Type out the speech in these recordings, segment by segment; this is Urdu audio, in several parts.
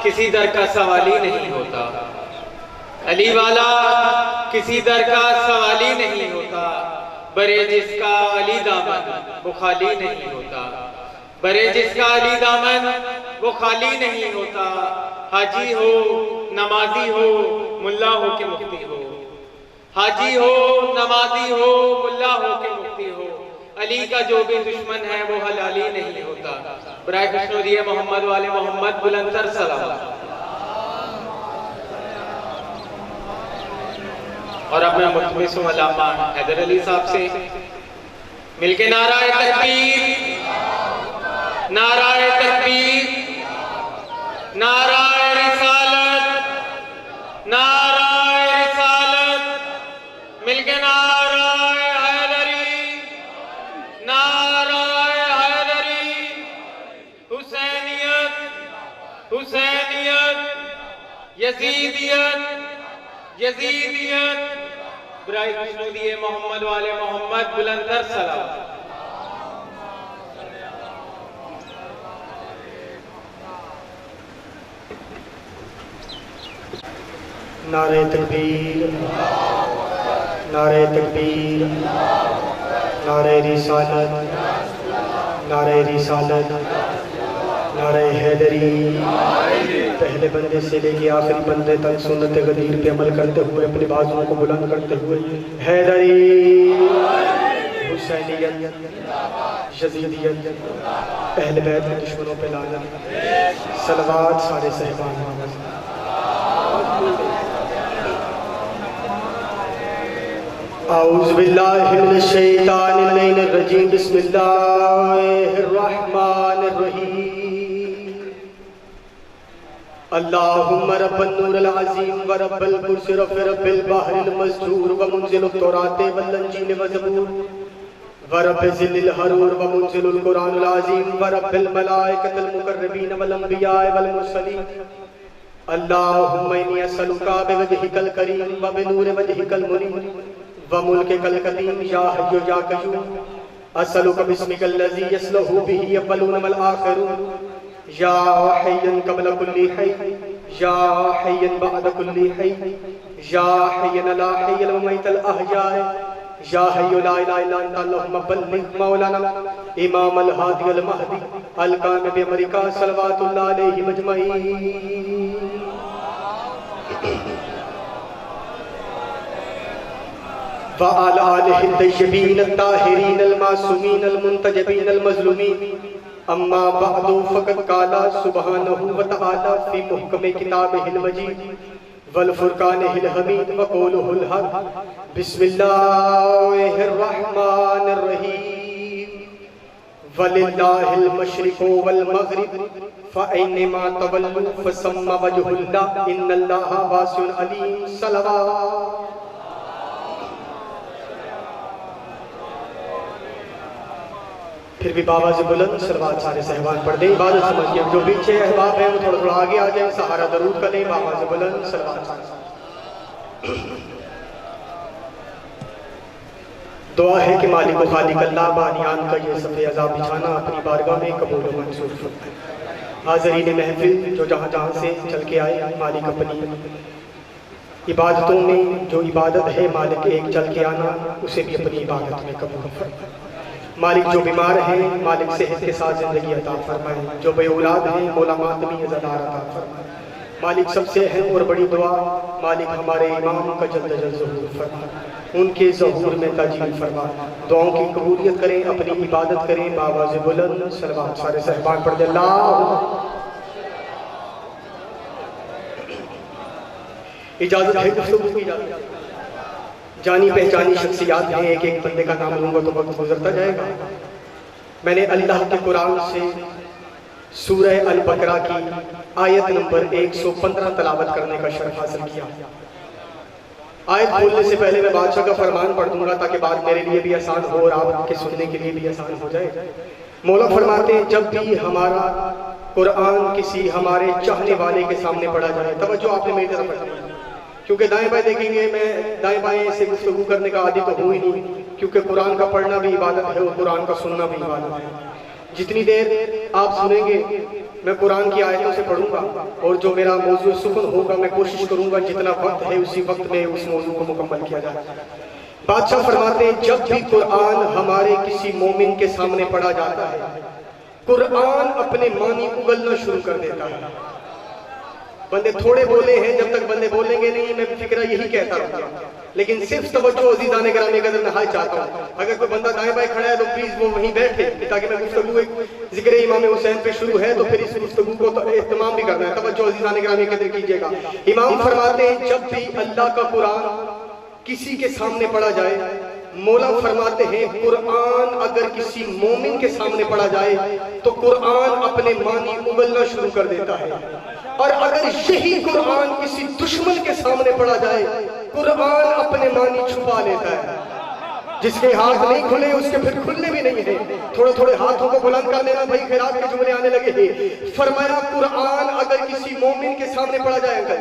کسی در کا سوال ہی نہیں ہوتا، علی والا کسی در کا سوال ہی نہیں ہوتا، برے جس کا علی دامن وہ خالی نہیں ہوتا، برے جس کا علی دامن وہ خالی نہیں ہوتا، حاجی ہو نمازی ہو ملا ہو کہ مفتی ہو، حاجی ہو نمازی ہو ملا ہو کہ مفتی ہو، علی کا جو بھی دشمن ہے وہ حلالی نہیں ہوتا۔ برائے خوشنودی محمد والے محمد بلندر سلام۔ اور اب میں ملتمس ہوں علامہ حیدر علی صاحب سے مل کے نعرہ تکبیر، نعرہ تکبیر، نعرہ رسالت، نعرہ رسالت، مل کے نعرہ حیدری، نعرہ حیدری، حسینیت، حسینیت، یزیدیت، یزیدیت، برائے خوشنودی محمد والے محمد بلندر سلام۔ نعرہ تکبیر، نعرہ تکبیر، نعرہ رسالت، نعرہ رسالت، نعرہ حیدری۔ پہلے بندے سے لے کے آخری بندے تک سنت غدیر پہ عمل کرتے ہوئے اپنے بازوؤں کو بلند کرتے ہوئے حیدری، حسینیت، یزیدیت، اہل بیت کے دشمنوں پہ لعنت، صلوات سارے صحابہ۔ اعوذ باللہ من الشیطان اللعین الرجیم، بسم اللہ الرحمن الرحیم۔ اللہم رب النور العظیم ورب القدس رب البحر المسجور ومنزل التوراۃ والانجیل والزبور ورب ذل الحرور ومنزل القرآن العظیم ورب الملائکۃ المقربین والانبیاء والمرسلین۔ اللہم انی اسألک بوجہک الکریم وبنور وجہک المنیر وملکک القدیم یا حی یا قیوم، اسألک باسمک الذی یصلح بہ الاولون والآخرون، یا حیا قبل کل حی، یا حیا بعد کل حی، یا حیا لا حی ومیت الاحیاء، یا حی لا الہ الا انت، اللہم بلغ مولانا امام الہادی المہدی القائم بامرکہ صلوات اللہ علیہ مجمعین۔ وعلى آلہ الطیبین الطاہرین المعصومین المنتجبین المظلومین، اما بعد فقد قال سبحانہ وتعالی فی محکم کتابہ المجید والفرقانہ الحمید وقولہ الحق، بسم اللہ الرحمن الرحیم۔ وللہ المشرق والمغرب فأینما تولوا فثم وجہ اللہ ان اللہ واسع علیم۔ صلوات۔ پھر بھی بابا سے بلند صلوات سارے صحبان پڑھ دیں، عبادت سمجھئے۔ جو پیچھے احباب ہیں وہ تھوڑا تھوڑا آگے آ جائیں، سہارا درود کریں، بابا سے بلند صلوات سارے۔ دعا ہے کہ مالک و خالق اللہ بانیان کا یہ صفحہ عذاب بچھانا اپنی بارگاہ میں قبول و منظور فرمائے۔ حاضرین محفل جو جہاں جہاں سے چل کے آئے، مالک اپنی عبادتوں میں جو عبادت ہے مالک ایک چل کے آنا، اسے بھی اپنی عبادت میں قبول فرمائے۔ مالک جو بیمار ہیں مالک صحت کے ساتھ زندگی عطا فرمائے، جو بے اولاد ہیں مولا ماتمی عزادار عطا فرمائے۔ مالک سب سے اہم اور بڑی دعا، مالک ہمارے امام کا جلد جلد ظہور فرما، ان کے ظہور میں تاجیل فرما، دعاؤں کی قبولیت کریں، اپنی عبادت کریں، بآواز بلند صلوات سارے صحبان پڑھ دیں۔ اللہ اجازت ہے گفتگو کی اجازت؟ جانی پہچانی شخصیات ہیں، ایک ایک بندے کا نام لوں گا تو وقت گزرتا جائے گا۔ میں نے اللہ کے قرآن سے سورہ البقرہ کی آیت نمبر 115 تلاوت کرنے کا شرف حاصل کیا۔ آیت کھولنے سے پہلے میں بادشاہ کا فرمان پڑھ دوں گا تاکہ بات میرے لیے بھی آسان ہو اور آپ کے سننے کے لیے بھی آسان ہو جائے۔ مولا فرماتے ہیں جب بھی ہمارا قرآن کسی ہمارے چاہنے والے کے سامنے پڑھا جائے، توجہ آپ نے میری طرف رکھنا، کیونکہ دائیں بائیں دیکھیں گے، میں دائیں بائیں سے گفتگو کرنے کا عادی تو ہوں ہی نہیں، کیونکہ قرآن کا پڑھنا بھی عبادت ہے اور قرآن کا سننا بھی عبادت ہے۔ جتنی دیر آپ سنیں گے میں قرآن کی آیتوں سے پڑھوں گا اور جو میرا موضوع سخن ہوگا میں کوشش کروں گا جتنا وقت ہے اسی وقت میں اس موضوع کو مکمل کیا جائے۔ بادشاہ فرماتے ہیں جب بھی قرآن ہمارے کسی مومن کے سامنے پڑھا جاتا ہے قرآن اپنے معنی اگلنا شروع کر دیتا ہے۔ بندے تھوڑے بولے ہیں، جب تک بندے بولیں گے نہیں میں فکرہ یہی کہتا رہوں گا، لیکن صرف توجہ عزیزان گرامی قدر نہایت چاہتا ہوں۔ اگر کوئی بندہ دائیں بائیں کھڑا ہے تو پلیز وہ وہیں بیٹھے تاکہ میں گفتگو ایک ذکر امام حسین پہ شروع ہے تو پھر اس گفتگو کو اہتمام بھی کرنا ہے۔ توجہ عزیزان گرامی قدر کیجئے گا۔ امام فرماتے ہیں جب بھی اللہ کا قرآن کسی کے سامنے پڑھا جائے، مولا فرماتے ہیں قرآن اگر کسی مومن کے سامنے پڑھا جائے تو قرآن اپنے معنی اگلنا شروع کر دیتا ہے، اور اگر یہی قرآن کسی دشمن کے سامنے پڑھا جائے قرآن اپنے معنی چھپا لیتا ہے۔ جس کے ہاتھ نہیں کھلے اس کے پھر کھلنے بھی نہیں ہیں۔ تھوڑے تھوڑے ہاتھوں کو بلند کر لینا بھائی، خیرات کے جملے آنے لگے ہیں۔ فرمایا قرآن اگر کسی مومن کے سامنے پڑھا جائے گا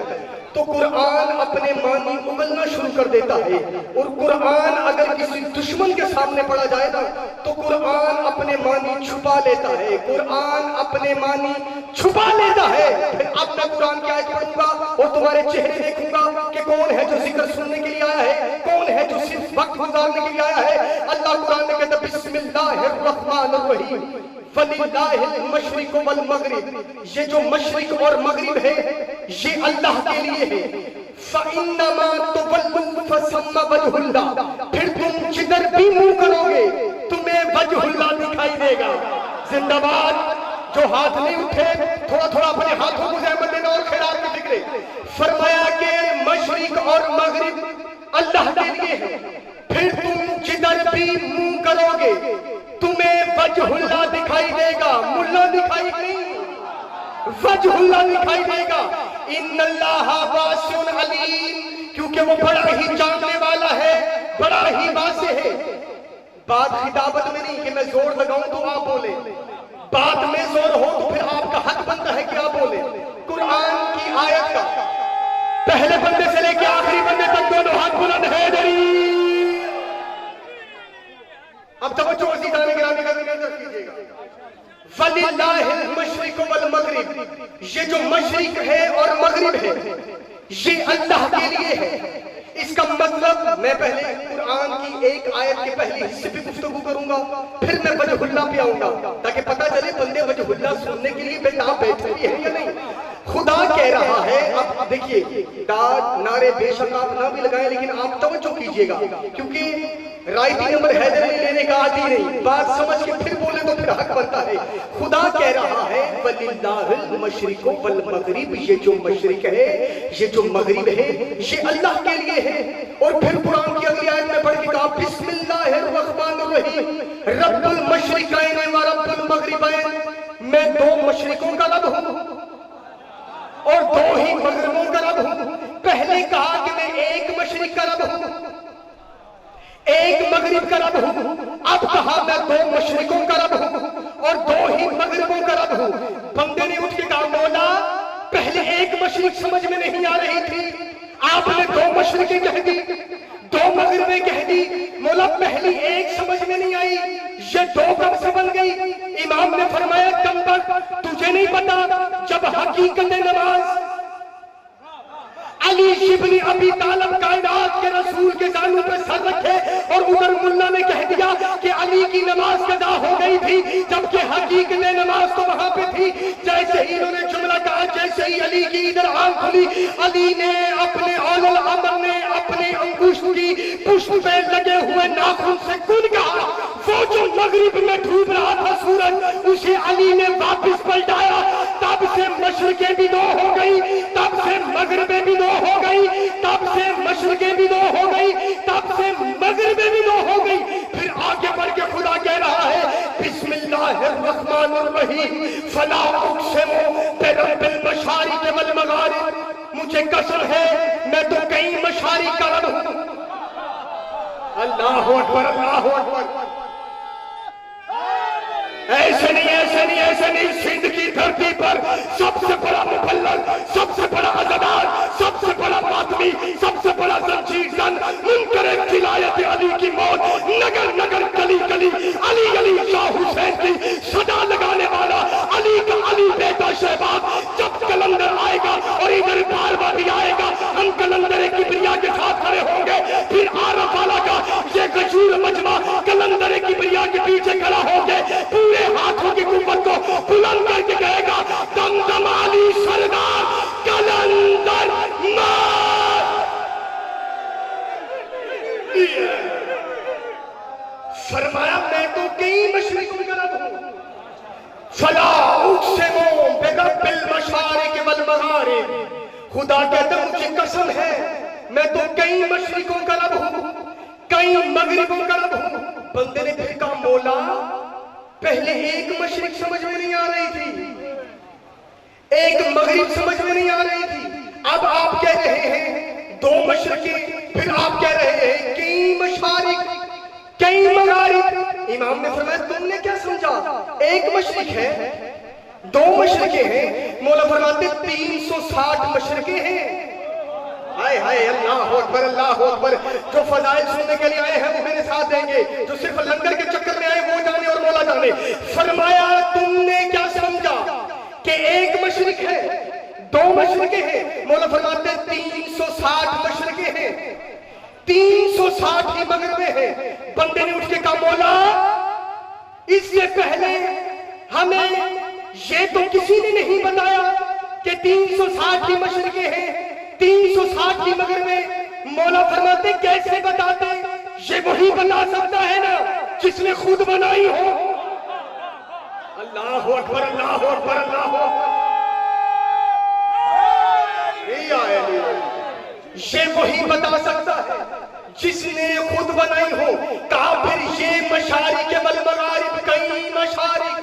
تو قرآن اپنے معنی اگلنا شروع کر دیتا ہے، اور قرآن اگر کسی دشمن کے سامنے پڑھا جائے گا تو قرآن اپنے معنی چھپا لیتا ہے۔ قرآن اپنے معنی چھپا لیتا ہے۔ پھر اب میں قرآن کی آیت پڑھوں گا اور تمہارے چہرے دیکھوں گا کہ کون ہے جو ذکر سننے کے لیے آیا ہے، کون ہے جو صرف وقت گزارنے کے لیے آیا ہے۔ اللہ قرآن میں کہتا ہے بسم اللہ الرحمن الرحیم وَلِلَّهِ الْمَشْرِقُ وَالْمَغْرِبُ، یہ جو مشرق اور مغرب ہے یہ اللہ کے لیے ہے۔ فَإِنَّمَا تُوَلُّوا فَثَمَّ وَجْهُ اللَّهِ، پھر تم جدھر بھی منہ کرو گے تمہیں وجہ اللہ دکھائی دے گا۔ زندہ باد۔ جو ہاتھ نہیں اٹھے تھوڑا تھوڑا اپنے ہاتھوں کو زحمت دینا اور خیرات میں فکرے۔ فرمایا کہ مشرق اور مغرب اللہ کے لیے ہے، پھر تم جدھر بھی منہ کرو گے تمہیں وجہ اللہ دکھائی دے گا، ملا دکھائی نہیں، وجہ اللہ دکھائی دے گا۔ ان اللہ واسع علیم، کیونکہ وہ بڑا ہی جاننے والا ہے، بڑا ہی واسع ہے۔ بات خطابت میں نہیں کہ میں زور لگاؤں تو آپ بولیں، بات میں زور ہو تو پھر آپ کا حق بنتا ہے کہ آپ بولیں۔ قرآن کی آیت کا پہلے بندے سے لے کے آخری بندے تک دونوں ہاتھ بلند ہے دری۔ اب توجہ عزیزان گرامی کا نظر کیجئے گا۔ وَلِلَّهِ الْمَشْرِقُ وَالْمَغْرِبُ، یہ جو مشرق ہے اور مغرب ہے یہ اللہ کے لیے ہے۔ اس کا مطلب میں پہلے قرآن کی ایک آیت کے پہلی حصے پہ گفتگو کروں گا، پھر میں وجہ اللہ پہ آؤں گا تاکہ پتہ چلے بندے وجہ اللہ سننے کے لیے بیٹھا بیٹھے ہیں یا نہیں۔ خدا کہہ رہا ہے، اب دیکھیے نعرے بے شک آپ نہ بھی لگائیں لیکن آپ توجہ کیجئے گا، کیونکہ رائٹی نمبر حیدر علی لینے کا عادی نہیں، بات سمجھ کے پھر بولے تو پھر حق بنتا ہے۔ خدا کہہ رہا ہے وَلِلَّهِ الْمَشْرِقُ وَالْمَغْرِبُ، یہ جو مشرق ہے یہ جو مغرب ہے یہ اللہ کے لیے ہے۔ اور پھر قرآن کی اگلی آیت میں پڑھ کے کہا بسم اللہ الرحمن الرحیم رب المشرقین و رب المغربین، میں دو مشرقوں کا رب ہوں اور دو ہی مغربوں کا رب ہوں۔ پہلے کہا کہ میں ایک مشرق کا رب ہوں، ایک مغرب کا رب ہوں، اب کہا میں دو مشرقوں کا رب ہوں اور دو ہی مغربوں کا رب ہوں۔ بندے نے اٹھ کے کہا مولا پہلے ایک مشرق سمجھ میں نہیں آ رہی تھی، آپ نے دو مشرقیں کہہ دی، دو مغربیں کہہ دی، مولا پہلی ایک سمجھ میں نہیں آئی، یہ دو کب سے بن گئی؟ امام نے فرمایا کم بخت تجھے نہیں پتا، جب حقیقت نماز علی ابن ابی طالب کائنات کے رسول کے زانوں پہ سر رکھے اور ادھر ملا نے کہہ دیا کہ علی کی نماز قضا ہو گئی تھی، جبکہ حقیقت نماز تو وہاں پہ تھی۔ جیسے ہی انہوں نے جملہ کہا، جیسے ہی علی کی ادھر آنکھ کھلی، علی نے اپنے اول الامر نے اپنے انگشت کی پشت پہ لگے ہوئے ناخن سے کن کہا، وہ جو مغرب میں ڈوب رہا تھا سورج اسے علی نے واپس پلٹایا۔ تب سے مشرقیں بھی دو ہو گئی، تب سے مغربیں بھی دو ہو گئی، تب سے مشرقیں بھی دو ہو گئی، تب سے مغربیں بھی دو ہو گئی۔ پھر آگے بڑھ کے خدا کہہ رہا ہے بسم اللہ الرحمن الرحیم فلا اقسم برب المشارق والمغارب، مجھے قسم ہے میں تو کئی مشارق کا رب ہوں۔ اللہ اکبر، اللہ اکبر۔ ایسے نہیں ایسے نہیں ایسے نہیں، سندھ کی دھرتی پر سب سے بڑا مبلغ، سب سے بڑا عزدار، سب سے بڑا ماتمی، سب سے بڑا زنجیر زن، منکر ولایت علی کی موت، نگر نگر گلی گلی علی علی شاہ حسین کی صدا لگانے والا، علی کا علی بیٹا خدا کہتا ہے مجھے قسم ہے میں تو کئی مشرقوں کا رب ہوں کئی مغربوں کا رب ہوں. بندے نے پھر کہا مولا پہلے ایک مشرق سمجھ میں نہیں آ رہی تھی ایک مغرب سمجھ میں نہیں آ رہی تھی, اب آپ کہہ رہے ہیں دو مشرقیں, پھر آپ کہہ رہے ہیں کئی مشارق کئی مغارب. امام نے فرمایا تم نے کیا سمجھا, ایک مشرق ہے دو مشرقیں ہیں. مولا فرماتے 360 مشرقیں ہیں. ہائے ہائے اللہ اکبر اللہ اکبر. جو فضائل سننے کے لیے آئے ہیں وہ میرے ساتھ دیں گے, جو صرف لنگر کے چکر میں آئے وہ جانے اور مولا جانے. فرمایا تم نے کیا سمجھا کہ ایک مشرق ہے دو مشرقیں ہیں. مولا فرماتے 360 مشرقیں ہیں 360 ہی مغرب میں ہیں. بندے نے اٹھ کے کہا مولا اس سے پہلے ہمیں یہ تو کسی نے نہیں بتایا کہ 360 کی مشرقیں ہیں 360 کی مغرب میں. مولا فرماتے کیسے بتاتے, یہ وہی بتا سکتا ہے نا جس نے خود بنائی ہو. اللہ اکبر اللہ اکبر اللہ اکبر. یہ وہی بتا سکتا ہے جس نے خود بنائی ہو. کہا پھر یہ مشارق والمغارب کئی مشارق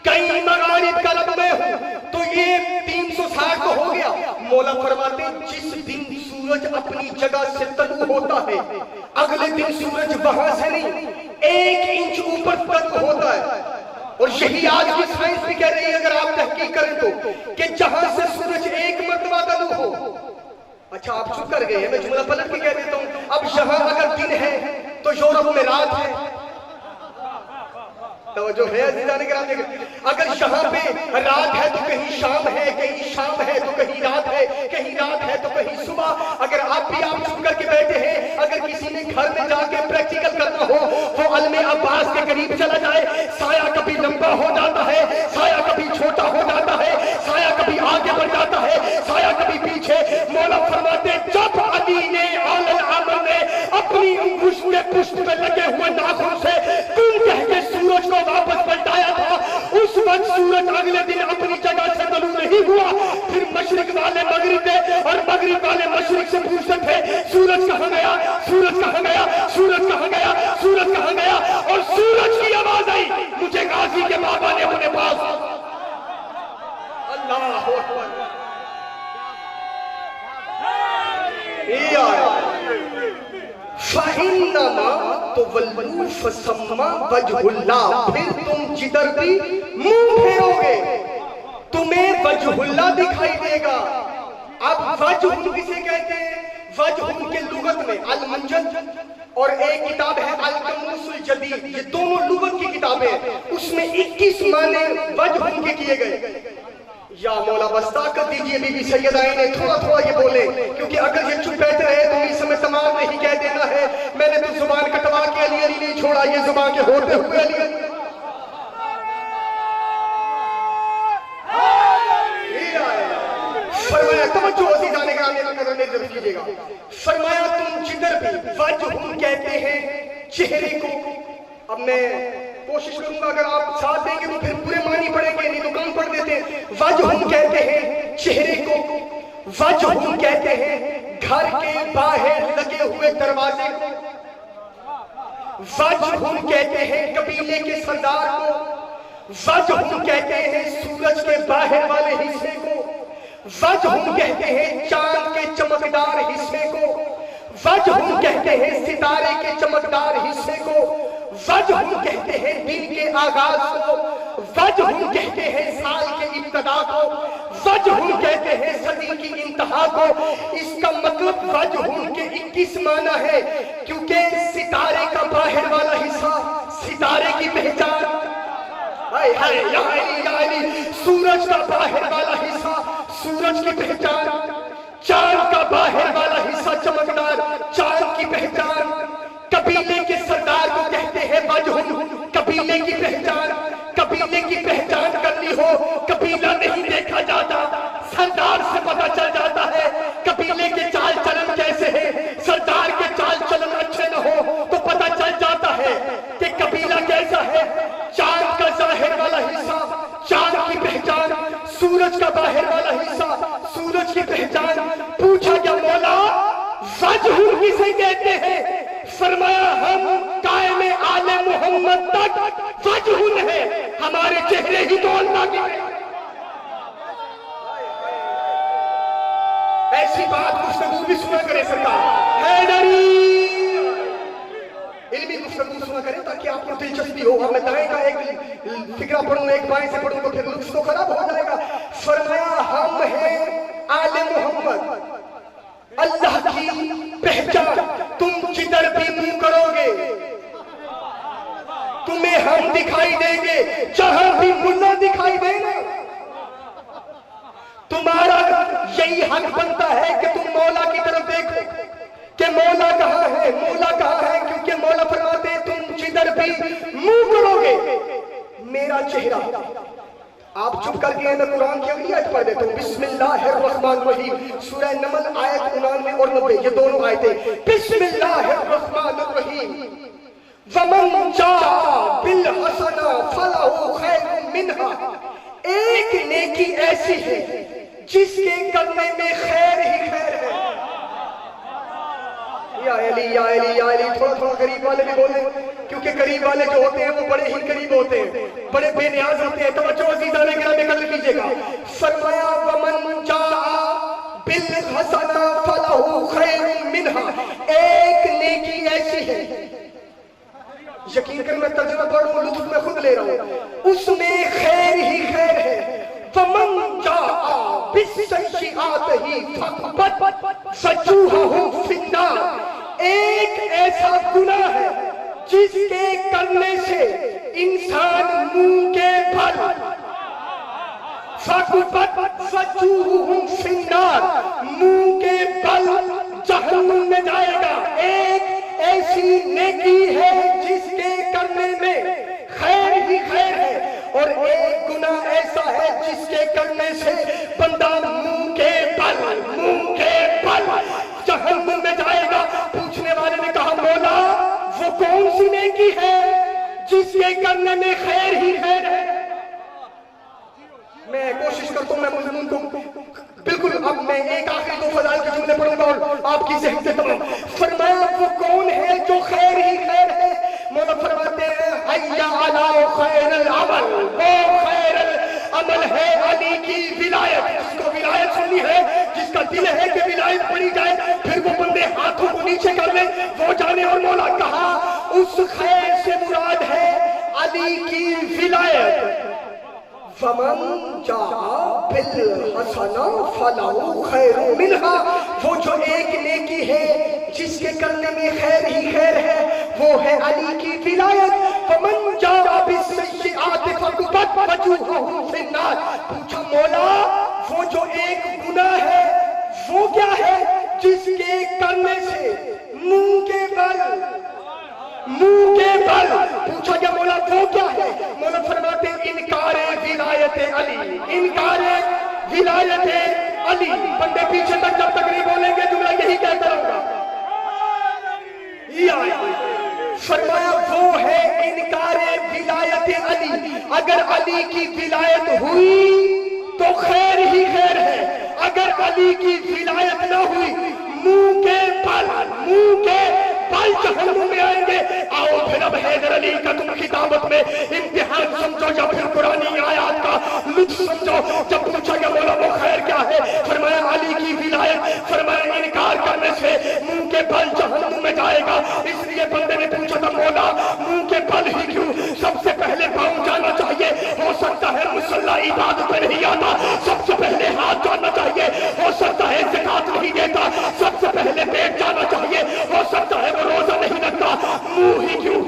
کئی مغارب کا رب میں ہوں تو یہ 360 کو ہو گیا. مولا فرماتے جس دن سورج اپنی جگہ سے طلوع ہوتا ہے اگلے دن سورج وہاں سے نہیں 1 انچ اوپر تک ہوتا ہے. اور یہی آج کی سائنس بھی کہہ رہی ہے اگر آپ تحقیق کریں تو کہ جہاں سے سورج ایک مرتبہ طلوع ہو. اچھا آپ چپ کر گئے ہیں, میں جملہ پلٹ کے کہہ دیتا ہوں. اب یہاں اگر دن ہے تو یورپ میں رات ہے. توجہ ہے عزیزان کرام, اگر یہاں پہ رات ہے تو کہیں شام ہے, کہیں شام ہے تو کہیں رات ہے, کہیں رات ہے تو کہیں صبح. اگر آپ بھی آپ چپ کر کے بیٹھے ہیں, اگر کسی نے گھر میں جا کے پریکٹیکل کرنا ہو تو علم عباس کے قریب چلا جائے. سایہ کبھی لمبا ہو جاتا ہے, سایہ کبھی چھوٹا ہو جاتا ہے, سایہ کبھی آگے بڑھ جاتا ہے, سایہ کبھی پیچھے. مولا فرماتے جب علی نے العمر نے اپنی انگوش کے پشت پہ لگے ہوئے ناخن سے کن کہہ کے سورج کو واپس پلٹایا تھا, اس وقت سورج اگلے دن اپنی جگہ سے طلوع نہیں ہوا. پھر مشرق والے مغرب تھے اور مغرب والے مشرق سے پوچھتے تھے سورج کہاں گیا, سورج کہاں گیا, سورج کہاں گیا, سورج کہاں گیا. اور سورج کی آواز آئی مجھے غازی کے بابا نے اپنے پاس. اللہ اکبر. فَإِنَّمَا تُوَلُّوا فَثَمَّ وَجْهُ اللَّهِ. پھر تم جدھر بھی منہ پھیرو گے تمہیں وجہ اللہ دکھائی دے گا. اب وجہ کسے کہتے ہیں؟ وجہ کے لغت میں المنجد اور ایک کتاب ہے القاموس الجدید, یہ دونوں لغت کی کتابیں ہیں, اس میں 21 معنی وجہ کے کیے گئے. یا مولا بس طاقت دیجئے بی بی سیدہ نے تھوڑا تھوڑا یہ بولے, کیونکہ اگر یہ چپ بیٹھے رہے تو اس سمے تمام نہیں کہہ دینا ہے میں نے تو زبان کٹوا کے علی علی نہیں چھوڑا, یہ زبان کے ہوتے ہوئے علی علی. فرمایا توجہ عزیزان گرامی کا قدر میری ضرور کیجئے گا. فرمایا تم جدھر بھی وجہ کہتے ہیں چہرے کو. اب میں کوشش کروں گا اگر آپ ساتھ دیں گے تو پھر پورے معنی پڑھیں گے, نہیں تو کم پڑھ دیتے ہیں. وجہ کہتے ہیں چہرے کو, وجہ کہتے ہیں گھر کے باہر لگے ہوئے دروازے کو, وجہ کہتے ہیں قبیلے کے سردار کو, وجہ کہتے ہیں سورج کے باہر والے حصے کو, وجہ کہتے ہیں چاند کے چمکدار حصے کو, وجہ کہتے ہیں ستارے کے چمکدار حصے کو, وجہ کہتے ہیں دن کے آغاز کو, وجہ کہتے ہیں سال کے ابتدا کو, وجہ کہتے ہیں صدی کی انتہا کو. اس کا مطلب وجہ کے 21 معنی ہے, کیونکہ ستارے کا باہر والا حصہ ستارے کی پہچان, سورج کا باہر والا حصہ سورج کی پہچان, چاند کا باہر والا حصہ چمکدار چاند کی پہچان. قبیلے کے سردار کو کہتے ہیں وجہ, قبیلے کی پہچان. قبیلے کی پہچان کرنی ہو قبیلہ نہیں دیکھا جاتا, سردار سے پتہ چل جاتا ہے قبیلے کے چال چلن کیسے ہیں. سردار کے چال چلن اچھے نہ ہو تو پتہ چل جاتا ہے کہ قبیلہ کیسا ہے. چاند کا ظاہر والا حصہ چاند کی پہچان, سورج کا باہر والا حصہ سورج کی پہچان. وجہ کسے کہتے ہیں؟ فرمایا ہم قائم آل محمد تک وجہ ہے، ہمارے چہرے ہی تو اللہ کے ہیں۔ ایسی بات گفتگو بھی سنا کرے سرکار، حیدری علمی گفتگو سنا کرے تاکہ آپ کو دلچسپی ہو۔ اب میں دائیں کا ایک فکرہ پڑھوں، ایک بائیں سے پڑھوں تو پھر لطف تو خراب ہو جائے گا۔ فرمایا ہم ہیں آل محمد، اللہ کی پہچان، تم جدھر بھی منہ کرو گے تمہیں ہم دکھائی دیں گے، جہاں بھی ملا دکھائی دیں گے۔ تمہارا یہی حق بنتا ہے کہ تم مولا کی طرف دیکھو کہ مولا کہاں ہے، مولا کہاں ہے، کیونکہ مولا فرماتے ہیں تم جدھر بھی منہ کرو گے میرا چہرہ۔ آپ چپ کر کے میں قرآن کی اگلی آیت پڑھ دیتا ہوں۔ بسم اللہ الرحمن الرحیم، سورہ نمل آیت 99 اور 90، یہ دونوں آیتیں۔ بسم اللہ الرحمن الرحیم، وَمَنْ جَاءَ بِالْحَسَنَةِ فَلَهُ خَيْرٌ مِّنْهَا، ایک نیکی ایسی ہے جس کے کرنے میں خیر ہی خیر ہے۔ یا علی یا علی یا علی، تھوڑا تھوڑا قریب والے بھی بولیں، کیونکہ قریب والے جو ہوتے ہیں وہ بڑے ہی قریب ہوتے ہیں، بڑے بے نیاز ہوتے ہیں۔ توجہ عزیزان گرامی قدر کیجئے گا۔ فرمایا وَمَنْ جَاءَ بِالْحَسَنَةِ فَلَهُ خَيْرٌ مِّنْهَا، ایک نیکی ایسی ہے، یقین کر میں ترجمہ پڑھوں لطف میں خود لے رہا ہوں، اس میں خیر ہی خیر ہے۔ وَمَنْ جَاءَ بِالسَّيِّئَاتِ فَكُبَّتْ وَجُوهُهُمْ فِي النَّارِ، ایک ایسا گناہ ہے جس کے کرنے سے انسان منہ کے بھر فَكُبَّتْ وَجُوهُهُمْ فِي النَّارِ، منہ کے بل جہنم میں جائے گا۔ ایک ایسی نیکی ہے جس کے کرنے میں خیر ہی خیر ہے، اور ایک گناہ ایسا ہے جس کے کرنے سے بندہ منہ کے بل جہنم میں جائے گا۔ پوچھنے والے نے کہا مولا وہ کون سی نیکی ہے جس کے کرنے میں خیر ہی خیر ہے؟ میں کوشش کرتا ہوں میں مضمون کو بالکل، اب میں ایک آخری دو فضائل کے جملے پڑھوں گا اور آپ کی ذہن سے تمام۔ فرمایا وہ کون ہے جو خیر ہی خیر ہے؟ مولا فرماتے ہیں حی علی خیر العمل، وہ خیر العمل ہے علی کی ولایت۔ جس کو ولایت سنی ہے، جس کا دل ہے کہ ولایت پڑی جائے، پھر وہ بندے ہاتھوں کو نیچے کر لیں وہ جانے۔ اور مولا کہا اس خیر سے مراد ہے علی کی ولایت۔ فَمَنْ جَاءَ بِالْحَسَنَةِ فَلَهُ خَيْرٌ مِّنْهَا، وہ جو ایک نیکی ہے جس کے کرنے میں خیر ہی خیر ہے، وہ ہے علی کی ولایت۔ فَمَنْ جَاءَ بِالسَّيِّئَاتِ فَكُبَّتْ وَجُوهُهُمْ فِي النَّارِ، پوچھا مولا وہ جو ایک گناہ ہے وہ کیا ہے جس کے کرنے سے منہ کے بل پوچھا گیا مولا وہ کیا ہے؟ مولا فرماتے انکار ولایت علی، انکار ولایت علی۔ بندے پیچھے تک جب تک نہیں بولیں گے جملہ یہی کہتا رہوں گا۔ فرمایا وہ ہے انکار ولایت علی۔ اگر علی کی ولایت ہوئی تو خیر ہی خیر ہے، اگر علی کی ولایت نہ ہوئی منہ کے بل جہنم میں آئیں گے۔ آؤ پھر اب حیدر علی کا تم کی دعوت میں امتحان سمجھو یا پھر قرآنی آیات کا لطف سمجھو۔ جب پوچھا گیا مولا وہ خیر کیا ہے؟ فرمایا علی کی ولایت۔ فرمایا انکار کرنے سے منہ کے بل جہنم میں جائے گا۔ اس لیے بندے نے پوچھا تھا مولا منہ کے بل ہی کیوں؟ سب سے پہلے پاؤں جانا چاہیے، ہو سکتا ہے مصلی عبادت میں نہیں آتا، سب سے پہلے ہاتھ جانا چاہیے، ہو سکتا ہے زکات نہیں دیتا، سب سے پہلے پیٹ جانا چاہیے، ہو سکتا ہے وہ روزہ نہیں رکھتا، منہ ہی کیوں؟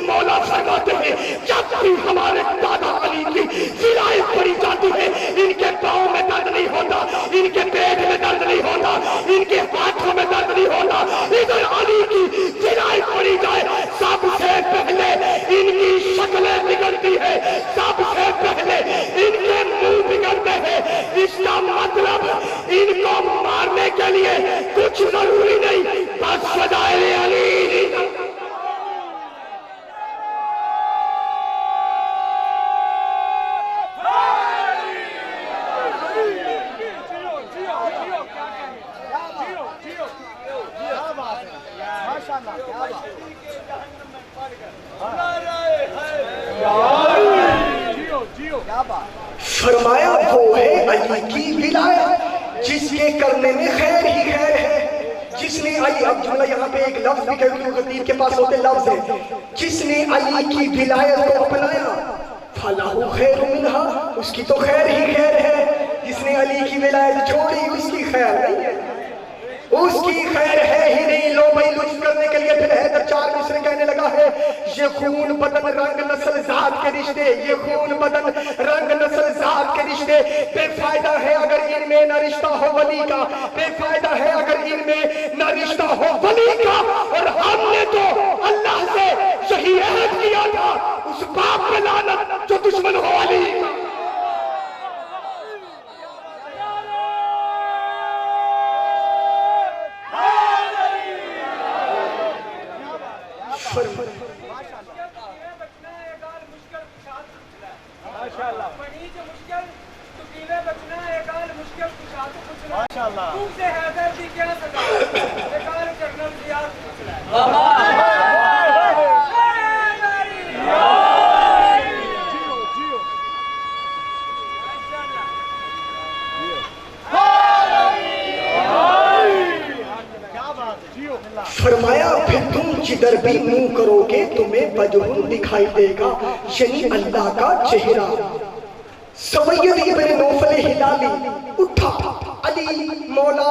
مولا فرماتے ہیں جب بھی ہمارے دادا علی کی ولایت پڑی جاتی ہے ان کے پاؤں میں درد نہیں ہوتا، ان کے پیٹ میں درد نہیں ہوتا، ان کے ہاتھوں میں درد نہیں ہوتا۔ ادھر علی کی ولایت پڑی جائے سب سے پہلے ان کی شکلیں بگڑتی ہے، سب سے پہلے ان کے منہ بگڑتے ہیں۔ اس کا مطلب ان کو مارنے کے لیے کچھ ضروری نہیں، بس فضائل علی۔ علی کی ولایت جس کے کرنے میں خیر ہی خیر ہے. جس نے علی، اب جملہ یہاں پہ ایک لفظ بھی کہیں خطیب کے پاس ہوتے لفظ ہے، جس نے علی کی ولایت کو اپنایا فَلَهُ خَيْرٌ مِنْهَا، اس کی تو خیر ہی خیر ہے. جس نے علی کی ولایت چھوڑی اس کی خیر نہیں ہے، اس کی خیر ہے ہی نہیں. لو بھائی لطف کرنے کے لیے پھر حیدر 4 مصرے کہنے لگا ہے، یہ خون بدن رنگ نسل ذات کے رشتے، یہ خون بدن رنگ نسل ذات کے رشتے بے فائدہ ہے اگر ان میں نہ رشتہ ہو ولی کا، بے فائدہ ہے اگر ان میں نہ رشتہ ہو ولی کا. اور ہم نے تو اللہ سے یہی عہد کیا تھا، اس باپ پہ لعنت جو دشمن ہو علی کا. فرمایا پھر تم جدھر بھی منہ کرو گے تمہیں وجہ دکھائی دے گا، یعنی اللہ کا چہرہ. سوید ابن نوفل ہلالی اٹھا، علی مولا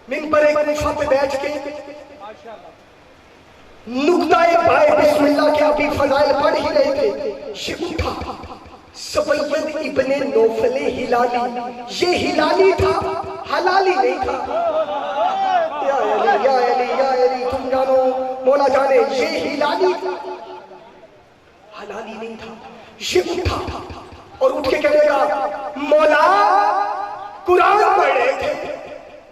منبر کوفہ پہ بیٹھ کے نقطہ بائے بسم اللہ کے ابھی فضائل پڑھ ہی رہے تھے. یہ اٹھا سوید ابن نوفل ہلالی، یہ ہلالی تھا، حلالی نہیں تھا. یا علی یا علی یا علی، تم جانو مولا جانے، یہ ہلالی تھا، حلالی نہیں تھا. یہ اٹھا اور اٹھ کے کہنے لگا، مولا قرآن پڑھ رہے تھے،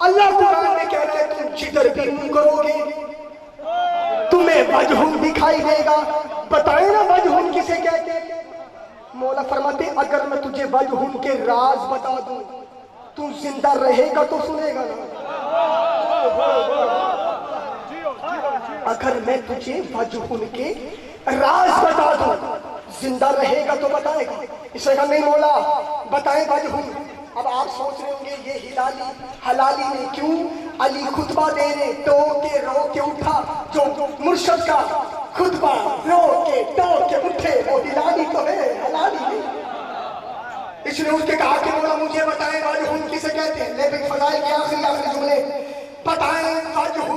اللہ قرآن میں کہہ رہا ہے تم جدھر بھی منہ کرو گے تمہیں وجہ دکھائی دے گا. بتائیں نا وجہ کسے کہتے ہیں؟ مولا فرماتے اگر میں تجھے وجہ کے راز بتا دوں تو زندہ رہے گا تو سنے گا نا. اگر میں تجھے وجہ کے راز بتا دوں زندہ رہے گا تو بتائے گا. اس نے کہا نہیں مولا بتائیں وجہ. اب آپ سوچ رہے ہوں گے یہ ہلالی حلالی نہیں، کیوں؟ علی خطبہ دے رہے، ٹو کے اٹھا. جو مرشد کا خطبہ رو کے اٹھے وہ ہلالی تو ہے، حلالی نہیں. اس نے اس کے کہا کہ مولا مجھے بتائیں وجہ کسے کہتے ہیں. لیکن فضائل کے آخری جملے، بتائیں وجہ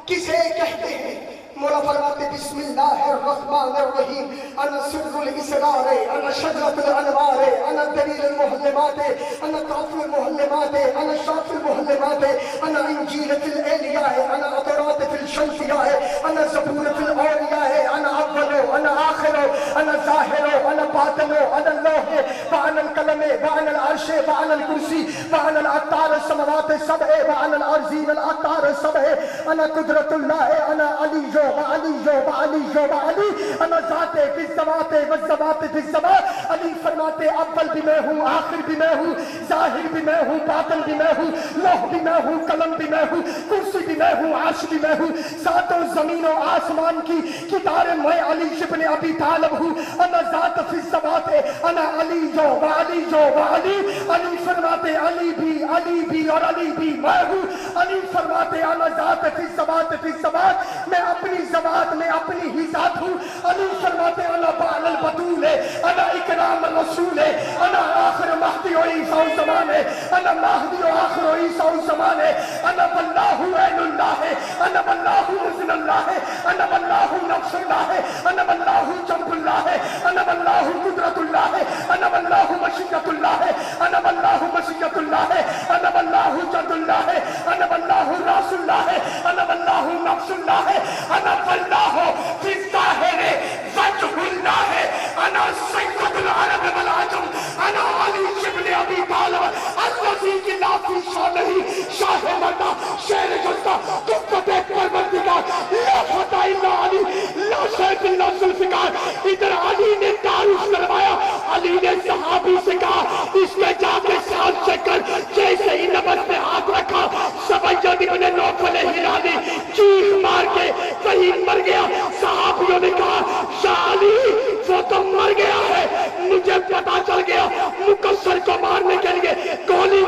کسے کہتے ہیں. مولا فرماتے بسم اللہ الرحمن الرحیم، انا سر الاسرار، انا شجرۃ الانوار، انا دلیل المحلمات، انا کافی المحلمات، انا شاف المحلمات، انا انجیل فی الالیاء، انا عطرات فی الشمسیاء، انا زبور فی الاولیاء، انا اول، انا آخر، انا ظاہر، انا باطن، انا اللوح، وانا القلم، وانا العرش، وانا الکرسی، وانا الاقطار السماوات السبع، وانا الارضین الاقطار السبع، انا قدرت اللہ، انا علی علی، انا ذات فی السماوات والذوات فی السماء. علی فرماتے اول بھی میں ہوں، آخر بھی میں ہوں، ظاہر بھی میں ہوں، باطن بھی میں ہوں، لوح بھی میں ہوں، قلم بھی میں ہوں، کرسی بھی میں ہوں، عرش بھی میں ہوں، ساتوں زمین و آسمان کی کتار میں علی ابن ابی طالب ہوں. انا ذات فی السماوات، انا علی علی. علی فرماتے علی بھی اور علی بھی میں ہوں. علی فرماتے انا ذات فی السماوات، میں اپنی ذات میں اپنی ہی ذات ہوں. علی فرماتے انا بال البطول، انا اکرام الرسول، انا آخر مہدی و عیسیٰ الزمان، انا مہدی و آخر عیسیٰ الزمان، انا واللہ عین اللہ، انا واللہ اذن اللہ، انا واللہ نفس اللہ، انا واللہ جنب اللہ، انا واللہ قدرت اللہ، انا واللہ مشیت اللہ، انا واللہ مشیت اللہ، انا واللہ جد اللہ، انا واللہ راس اللہ، انا واللہ نفس اللہ، انا واللہ فی الظاہر وجہ اللہ، انا سید العرب والعجم، انا علی ابن ابی طالب الذی کی لا فی شانہ شاہ مردہ شیر جلدہ قبت پروردگار لا فتح الا علی لا شیخ الا ذوالفقار. ادھر علی نے تعارف کروایا. علی نے صحابی سے کہا اس میں جا کے ساتھ سے کر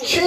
6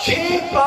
6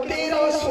1300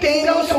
1300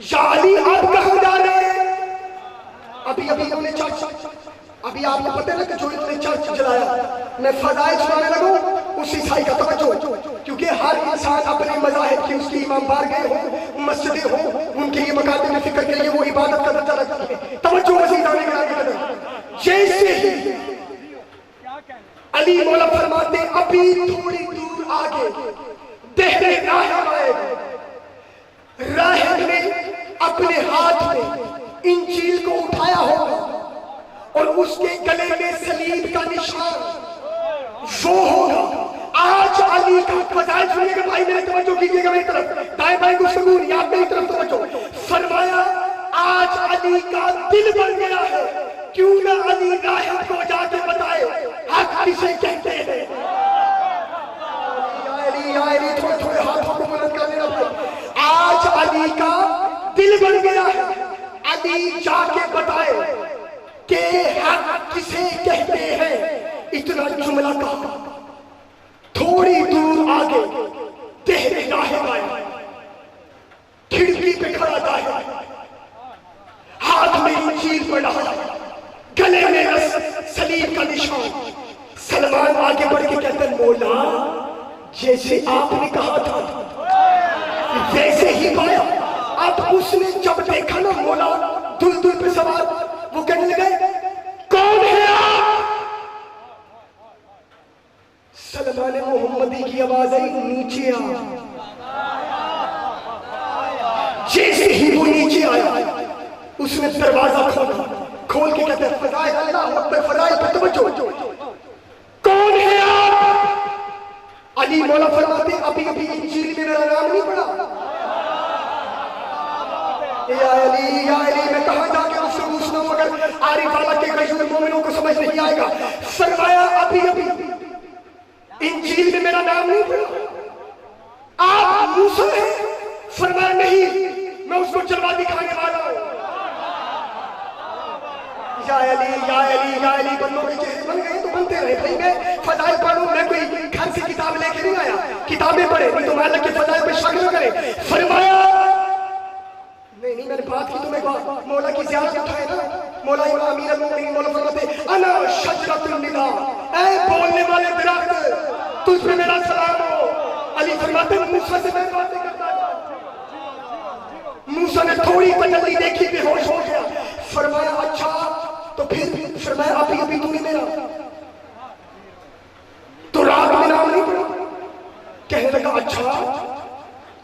یا علی آپ کہاں جا رہے ہیں؟ ابھی انہوں نے چرچ، ابھی آپ کو پتہ ہے کہ جو انہوں نے چرچ جلایا، میں فضائل سنانے لگوں اس عیسائی کا توجہ، کیونکہ ہر انسان اپنے مذاہب کی، اس کی امام بارگاہ ہوں، مسجدیں ہوں، ان کے لیے مکاتب فکر کے لیے وہ عبادت کا درجہ رکھتی ہے۔ توجہ مزید آنے کے آگے قدر، جیسے ہی علی مولا فرماتے ہیں ابھی تھوڑی دور آگے دہر راہب آئے گا، راہب نے اپنے ہاتھ میں انجیل کو اٹھایا ہوگا اور اس کے گلے میں صلیب کا نشان وہ ہوگا۔ آج علی کا فضائل سنیے گا بھائی، میرے توجہ کیجیے گا میری طرف، دائیں بائیں گفتگو نہیں، آپ میری طرف توجہ۔ فرمایا آج علی کا دل بن گیا ہے، کیوں نہ علی راہب کو جا کے بتائے حق کسے کہتے ہیں۔ یا علی تھوڑے تھوڑے ہاتھوں کو بلند کر لینا بھائی۔ آج علی کا دل بن گیا ہے، علی جا کے بتائے کہ حق کسے کہتے ہیں۔ اتنا جملہ کہا، تھوڑی دور آگے دہر راہب آئے، کھڑکی پہ کھڑا راہب، ہاتھ میں انجیل پڑھا، گلے میں صلیب کا نشان۔ سلمان آگے بڑھ کے کہتے ہیں مولا جیسے آپ نے کہا تھا ویسے ہی پایا۔ اب اس نے جب دیکھا نا مولا دل پہ سوار، وہ کہنے لگے کون ہے آپ؟ سلمان محمدی کی آواز آئی نیچے آ۔ جیسے ہی وہ نیچے آیا اس نے دروازہ کھولا، کھول کے کہتے ہیں فضائل اللہ اکبر، فضائل پہ توجہ، کون ہے آپ؟ علی مولا فرماتے ابھی انجیل میں میرا نام نہیں پڑھا۔ یا علی میں کہاں جا کے اس سے پوچھنا ہوں، اگر عارف اللہ کے غیور مومنوں کو سمجھ نہیں آئے گا۔ فرمایا ابھی انجیل میں میرا نام نہیں پڑھا، آپ موسیٰ ہیں؟ فرمایا نہیں، میں اس کو جلوہ دکھانے والا ہوں۔ یا علی بندوں کے چہرے بن گئے تو بنتے رہے بھائی، میں فضائل پڑھوں، میں کوئی گھر سے کتاب لے کے نہیں آیا، کتابیں پڑھے نہیں تو میں اللہ کے فضائل پہ شک نہ کرے۔ فرمایا نہیں میں نے بات کی تمہیں بات، مولا کی زیارت اٹھائے نا، مولا امام امیر المومنین مولا فرماتے انا شجرۃ النداء، اے بولنے والے درخت تجھ پہ میرا سلام ہو۔ علی فرماتے موسیٰ سے میں باتیں کرتا تھا، موسیٰ نے تھوڑی تجلی دیکھی بے ہوش ہو گیا۔ فرمایا اچھا تو پھر، فرمایا ابھی تو نہیں میرا تو رات میں نام نہیں پڑھا؟ کہنے لگا اچھا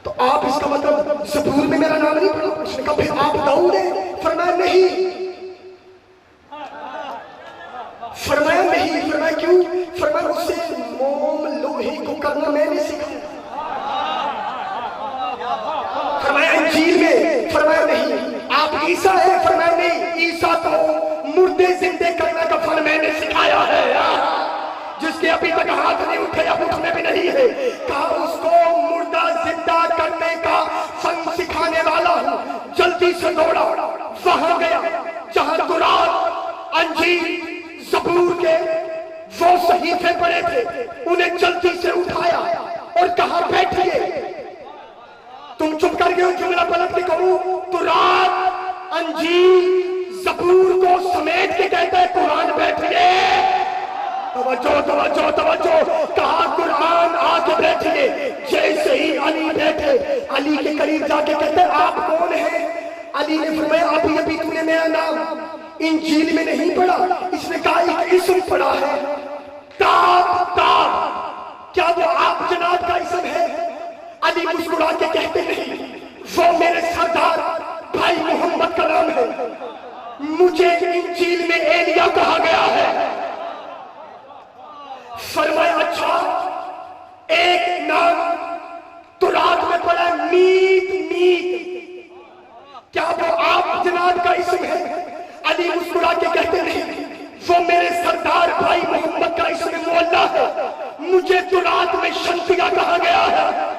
تو آپ اس کا مطلب زبور میں میرا نام نہیں پڑھا؟ اس نے کہا پھر آپ داؤد ہیں؟ فرمایا نہیں۔ فرمایا نہیں، فرمایا کیوں؟ فرمایا اس سے موم لوہے کو کرنا میں نے سکھایا۔ فرمایا انجیل میں؟ فرمایا نہیں۔ آپ عیسیٰ ہیں؟ فرمایا نہیں، عیسیٰ تو مردے زندے کرنے کا فن میں نے سکھایا ہے، جس کے ابھی تک ہاتھ نہیں اٹھے اب اٹھنے بھی نہیں ہے۔ کہا اس کو مردہ زندہ کرنے کا فن سکھانے والا ہوں۔ جلدی سے دوڑا، وہاں گیا جہاں تورات، انجیل، زبور کے وہ صحیفے پڑے تھے، انہیں جلدی سے اٹھایا اور کہا بیٹھیے۔ تم چپ کر گئے، جملہ پلٹ کے کہوں تورات، انجیل، زبور کو سمیٹ کے کہتا ہے قرآن بیٹھیے۔ توجہ، کہا قرآن آ کے بیٹھیے۔ جیسے ہی علی بیٹھے، علی کے قریب جا کے کہتے ہیں آپ کون ہیں؟ علی نے فرمایا ابھی تو نے میرا نام انجیل میں نہیں پڑھا؟ اس نے کہا ایک اسم پڑھا ہے، تاب۔ کیا وہ آپ جناب کا اسم ہے؟ علی مسکرا کے کہتے نہیں، وہ میرے سردار بھائی محمد کا نام ہے، مجھے انجیل میں ایلیا کہا گیا ہے۔ فرمایا اچھا ایک نام تورات میں پڑھا میت، کیا وہ آپ جناب کا اسم ہے؟ علی مسکرا کے کہتے نہیں، وہ میرے سردار بھائی محمد کا اسم مولا ہے، مجھے تورات میں شنتیا کہا گیا ہے۔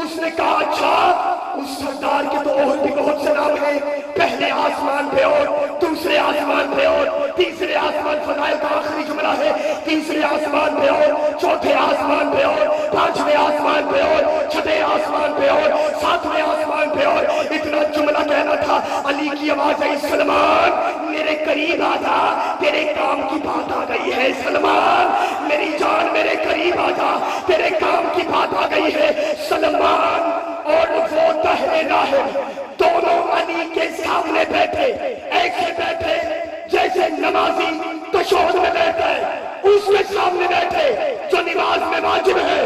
اس نے کہا اچھا اس سردار کے تو اور بھی بہت سے نام ہیں، پہلے آسمان پہ اور دوسرے آسمان پہ اور تیسرے آسمان، فضائل کا آخری جملہ ہے، تیسرے آسمان پہ اور چوتھے آسمان پہ اور پانچویں آسمان پہ اور چھٹے آسمان پہ اور ساتویں آسمان پہ اور اتنا جملہ آواز آئی سلمان میرے قریب آ جا تیرے کام کی بات آ گئی ہے سلمان میری جان میرے قریب آ جا تیرے کام کی بات آ گئی ہے سلمان اور وہ طاہر راہب دونوں علی کے سامنے بیٹھے ایسے بیٹھے جیسے نمازی تشہد میں بیٹھے اس کے سامنے بیٹھے جو نماز میں واجب ہے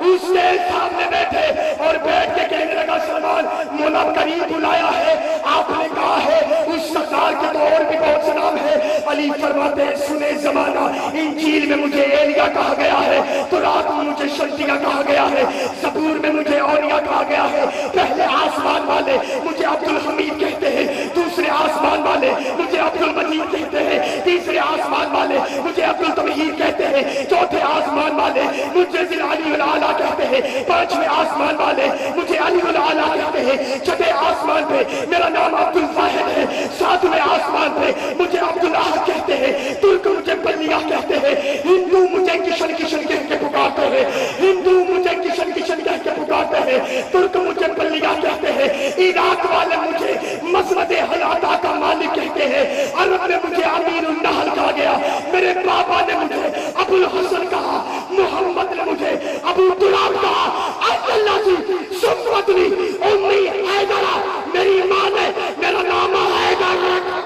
اس کے سامنے بیٹھے اور بیٹھ کے کہنے لگا سلمان مولا قریب بلایا ہے آپ نے کہا ہے اس سردار کے تو اور بھی بہت سلام ہے علی فرماتے ہیں سنے زمانہ انجیل میں مجھے ایلیا کہا گیا ہے تو رات میں مجھے شلتیہ کہا گیا ہے زبور میں مجھے اوریا کہا گیا ہے پہلے آسمان والے مجھے عبدالحمید کہتے ہیں دوسرے آسمان والے مجھے عبدالمجید کہتے ہیں تیسرے آسمان والے مجھے عبدالتمہید کہتے ہیں چوتھے آسمان والے مجھے ذی العلی العلیٰ کہتے ہیں پانچویں آسمان والے مجھے علی العلیٰ کہتے ہیں چھٹے آسمان پہ میرا نام عبدالواحد ہے ساتویں آسمان پہ مجھے عبدالاحد کہتے ہیں ترک مجھے بلیہ کہتے ہیں ہندو مجھے کشن کشن کہہ کے پکارتے ہیں ہندو مجھے کشن کشن کہہ کے پکارتے ہیں ترک مجھے بلیہ کہتے ہیں عراق والے مجھے مسند حیاتا کا مالک کہتے ہیں عرب میں مجھے امیر النحل کہا گیا میرے بابا نے مجھے ابو الحسن کہا محمد نے مجھے ابو تراب کہا اللہ جی سمتنی امی حیدرہ میری ماں نے میرا نام حیدر رکھا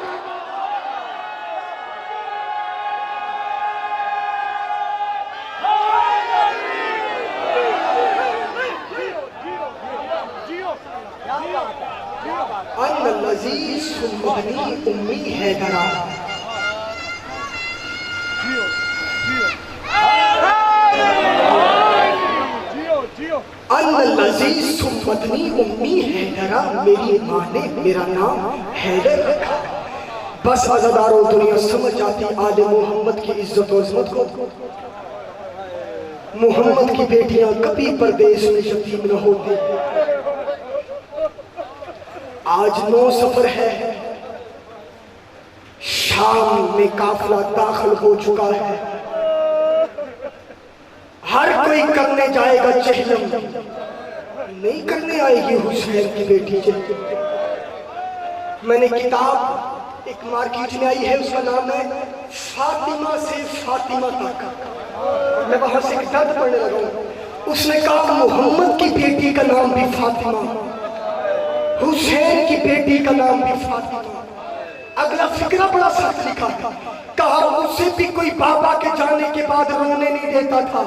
ان الذی سمتنی امی حیدرہ الذی سمتنی امی حیدرہ میری ماں نے میرا نام حیدر رکھا بس عزاداروں دنیا سمجھ جاتی آل محمد کی عزت و عظمت کو محمد کی بیٹیاں کبھی پردیس میں یتیم نہ ہوتی آج 9 سفر ہے شام میں قافلہ داخل ہو چکا ہے ہر کوئی کرنے جائے گا چہلم نہیں کرنے آئے گی حسین کی بیٹی چہلم میں نے کتاب ایک مارکیٹ میں آئی ہے اس کا نام ہے فاطمہ سے فاطمہ تک میں وہاں سے کتاب پڑھنے لگا ہوں اس نے کہا محمد کی بیٹی کا نام بھی فاطمہ حسین کی بیٹی کا نام بھی فاطمہ اگلا فکرہ بڑا سخت لکھا کہا اسے بھی کوئی بابا کے جانے کے بعد رونے نہیں دیتا تھا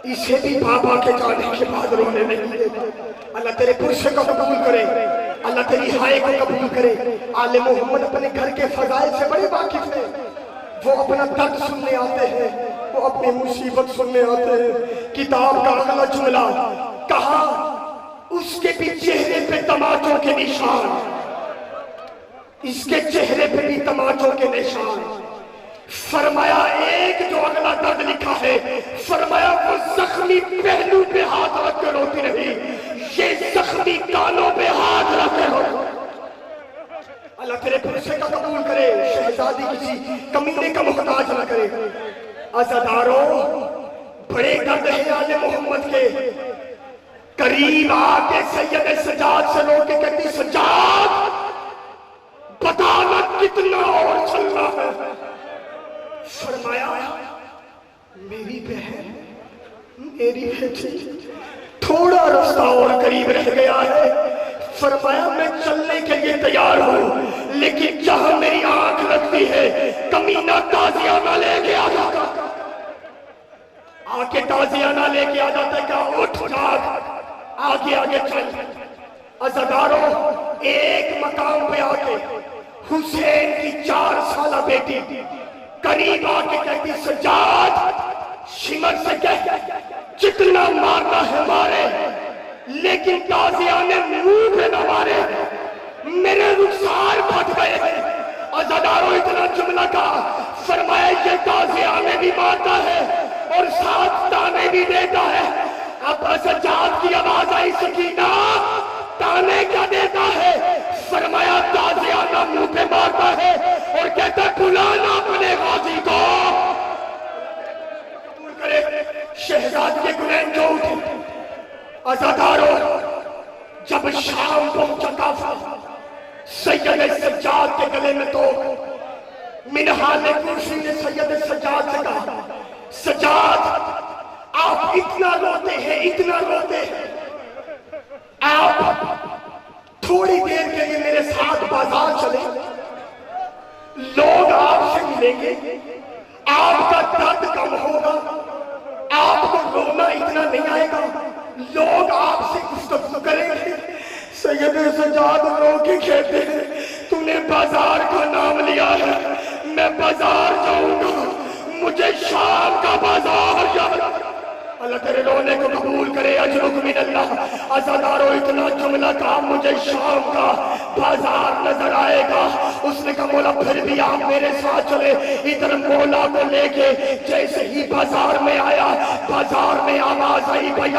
اسے بھی بابا کے جانے کے بعد رونے نہیں دیتا اللہ تیرے پرشے کو قبول کرے اللہ تیری ہائے کو قبول کرے آل محمد اپنے گھر کے فضائل سے بڑے واقف ہیں وہ اپنا درد سننے آتے ہیں وہ اپنی مصیبت سننے آتے ہیں کتاب کا اگلا جملہ کہا اس کے بھی چہرے پہ تماچوں کے نشان اس کے چہرے پہ بھی تماچوں کے نشان فرمایا ایک جو اگلا درد لکھا ہے فرمایا وہ زخمی پہلو پہ ہاتھ رکھ کے روتی رہی یہ زخمی کانوں پہ ہاتھ رکھ کے روتی اللہ تیرے پرشے کا قبول کرے شہزادی کسی کمینے کا محتاج نہ کرے عزاداروں بڑے درد ہیں آل محمد کے قریب آ کے سید سجاد سے رو کے کہتی سجاد بتانا کتنا اور چلنا ہے فرمایا میری بہن میری بیٹی تھوڑا رستہ اور قریب رہ گیا ہے فرمایا میں چلنے کے لیے تیار ہوں لیکن جہاں میری آنکھ لگتی ہے کمینہ تازیانہ لے کے آ جاتا آکے تازیانہ لے کے آ جاتا ہے کہ اٹھ جاگ آگے آگے چل عزاداروں ایک مقام پہ آکے حسین کی 4 سالہ بیٹی قریب آکے کہتی سجاد شمر سے کہہ جتنا مارنا ہے مارے لیکن تازیانے منہ پہ نہ مارے میرے رخسار پھٹ گئے ہیں عزاداروں اتنا جملہ کا فرمایا یہ تازیانے بھی مارتا ہے اور ساتھ تانے بھی دیتا ہے اب سجاد کی آواز آئی سکینہ تانے کیا دیتا ہے فرمایا تازیانہ منہ پہ مارتا ہے اور کہتا ہے بلانا اپنے غازی کو شہزاد کے گلین جو اٹھے عزاداروں جب شام پہنچا کافر سید سجاد کے گلے میں تو منہال کوشی نے سید سجاد سے کہا سجاد آپ اتنا روتے ہیں اتنا روتے ہیں، آپ تھوڑی دیر کے لیے میرے ساتھ بازار چلیں، لوگ آپ سے ملیں گے، آپ کا درد کم ہوگا، آپ کو رونا اتنا نہیں آئے گا، لوگ آپ سے گفتگو کریں گے۔ سید سجاد رو کے کہتے ہیں تو نے بازار کا نام لیا ہے، میں بازار جاؤں گا، مجھے شام کا بازار یاد۔ اللہ تیرے رونے کو قبول کرے، اجرک من اللہ۔ عزادارو اتنا جملہ کہا مجھے شام کا بازار نظر آئے گا۔ اس نے کہا مولا پھر بھی آپ میرے ساتھ چلے۔ ادھر مولا کو لے کے جیسے ہی بازار میں آیا، بازار میں آواز آئی بیک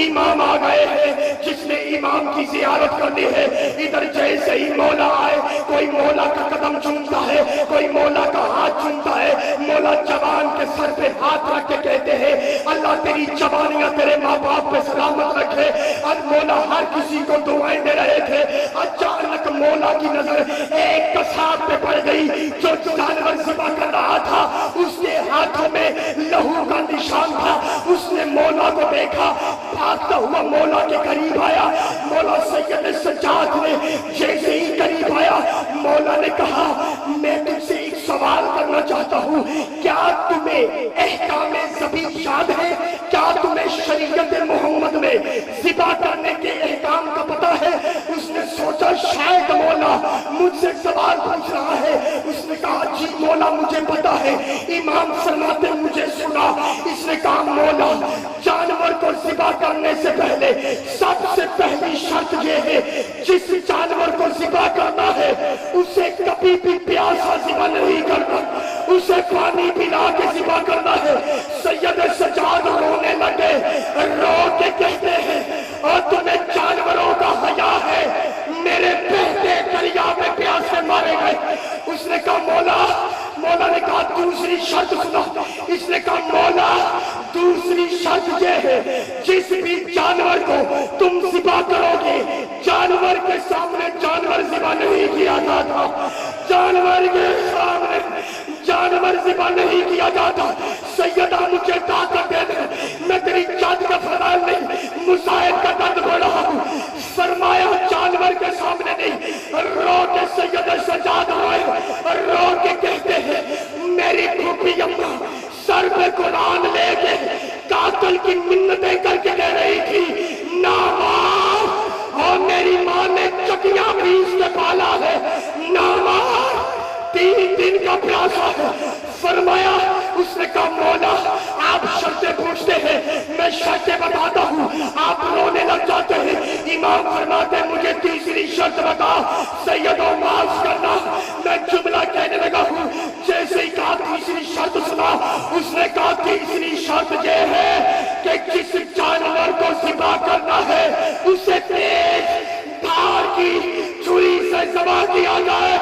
امام آ گئے ہیں، جس نے امام کی زیارت کرنی ہے۔ ادھر جیسے ہی مولا آئے، کوئی مولا کا قدم چومتا ہے، کوئی مولا کا ہاتھ چومتا ہے۔ مولا جوان کے سر پہ ہاتھ رکھ کے کہتے ہیں اللہ تیری جوانیاں تیرے ماں باپ پہ سلامت رکھے۔ اور مولا ہر کسی کو دعائیں دے رہے تھے۔ اچانک مولا کی نظر ایک قصاب پہ پڑ گئی جو جانور ذبح کر رہا تھا، اس کے ہاتھوں میں لہو کا نشان تھا۔ اس نے مولا کو دیکھا، بھاگتا ہوا مولا کے قریب آیا۔ مولا سید سجاد نے جیسے ہی قریب آیا، مولا نے کہا میں تجھ سے ایک سوال کرنا چاہتا ہوں، کیا تمہیں احکام ذبح یاد ہے؟ کیا تمہیں شریعت محمد میں ذبح کرنے کے احکام کا پتہ ہے؟ اس نے سوچا شاید مولا مجھ سے سوال پوچھ رہا ہے۔ اس نے کہا جی مولا مجھے پتہ ہے، امام فرماتے مجھے سنا۔ اس نے کہا مولا جانور کو ذبح کرنے سے پہلے سب سے پہلی شرط یہ ہے جس جانور کو ذبح کرنا ہے اسے کبھی بھی پیاسا ذبح نہیں کرنا، اسے پانی پلا کے ذبح کرنا ہے۔ سید سجاد رونے لگے، رو کے کہتے ہیں اور تمہیں جانوروں کا حیا ہے، میرے بہتے دریا میں پیاسے مارے گئے۔ اس نے کہا مولا نے کہا دوسری شرط سنا۔ اس نے کہا مولا دوسری شرط یہ ہے جس بھی جانور کو تم ذبح کرو گے، جانور کے سامنے جانور ذبح نہیں کیا جاتا، جانور کے سامنے جانور ذبح نہیں کیا جاتا۔ سیدہ مجھے طاقت دے دے، میں تیری جان کا فرمان نہیں مسائل کا درد بڑھ رہا ہوں۔ فرمایا جانور کے سامنے نہیں۔ رو کے سید سجاد ہوئے، رو کے کہتے ہیں میری پھوپھی اماں سر پہ قرآن لے کے قاتل کی منتیں کر کے کہہ رہی تھی نا مار، اور میری ماں نے چکیاں پیس کے پالا ہے، نا مار 3 دن کا پیاسا ہے۔ فرمایا اس نے کہا مولا آپ شرطیں پوچھتے ہیں، میں شرطیں بتاتا ہوں، آپ رونے لگ جاتے ہیں۔ امام فرماتے مجھے تیسری شرط بتا۔ سیدوں معاف کرنا، میں جملہ کہنے لگا ہوں، جیسے ہی کہا تیسری شرط سنا۔ اس نے کہا تیسری شرط یہ ہے کہ جس جانور کو ذبح کرنا ہے اسے تیز دھار کی چھری سے ذبح کیا جائے۔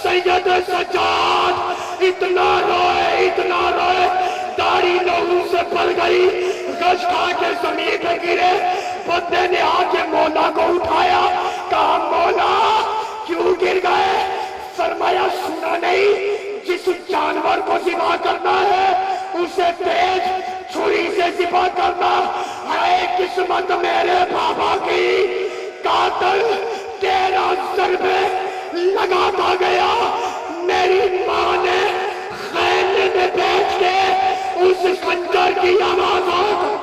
سید سجاد اتنا روئے داڑھی لہو سے پھر گئی، غش کھا کے زمین پہ گرے۔ بندے نے آ کے مولا کو اٹھایا، کہا مولا کیوں گر گئے؟ فرمایا سنا نہیں جس جانور کو ذبح کرنا ہے اسے تیز چھری سے ذبح کرنا ہے قسمت میرے بابا کی۔ قاتل 13 ضربے لگاتا گیا، میری ماں نے خیمے میں بیٹھ کے اس خنجر کی آوازوں